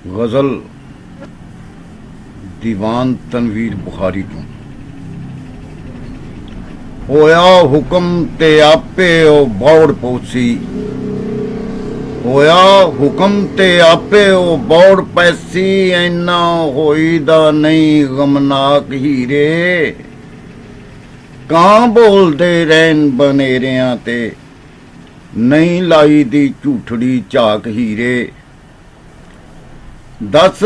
गज़ल दीवान तनवीर बुखारी तो होया हुक्म ते आपे ओ बौड़ पौसी होया हुक्म ते आपे ओ बौड़ पैसी ऐना होई दा नहीं गमनाक हीरे कां बोलदे रैन बनेरियां ते नहीं लाई दी झूठड़ी झाक हीरे दस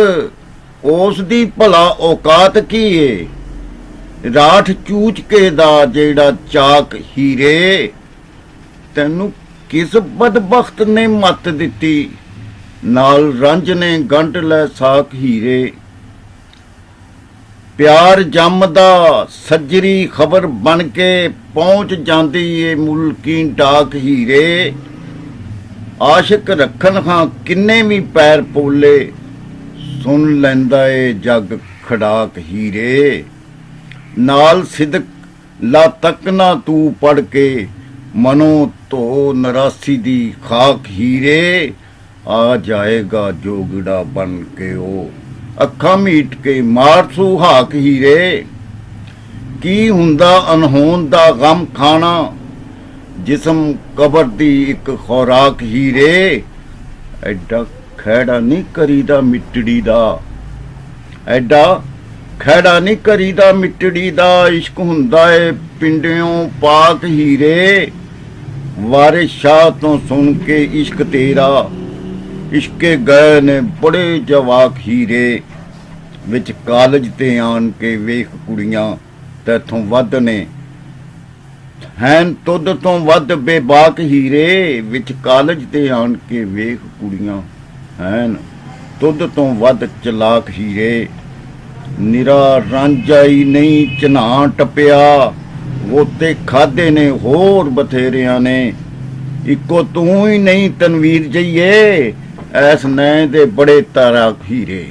उस दी भला औकात की है राठ चूच के दा जेड़ा चाक हीरे तैनू किस बदबख्त ने मत दिती नाल रंज ने गंढ लै साक हीरे प्यार जमदा सज्जरी खबर बन के पहुंच जांदी ए मुल्की डाक हीरे आशिक रखन हां किन्ने भी पैर पोले सुन लैंदा ए जग खड़ाक हीरे नाल सिदक ला तक ना तू पढ़ के मनो तो नरासी दी खाक हीरे आ जाएगा जोगड़ा बन के ओ अखा मीट के मार सुहाक हीरे की हुंदा अनहोन दा गम खाना जिसम कबर दी एक खुराक हीरे एडा खैड़ा नहीं करीदा मिट्टी दा एडा खैड़ा नहीं करीदा मिट्टी दा इश्क हुंदा है पिंडियों पाक हीरे वारिस शाह तो सुन के इश्क तेरा इश्के गए ने बड़े जवाक हीरे विच कालज ते आन के वेख कुड़ियां तैथों वध ने हैन तुद तो वध बेबाक हीरे विच कालज ते आन के वेख कुड़ियां हैन तुद तो वध चलाक हीरे निरा रांझाई नहीं चना टपिया गोते खादे ने होर बथेरिया ने इको तू ही नहीं तनवीर जइए ऐस नैं दे बड़े ताराक हीरे।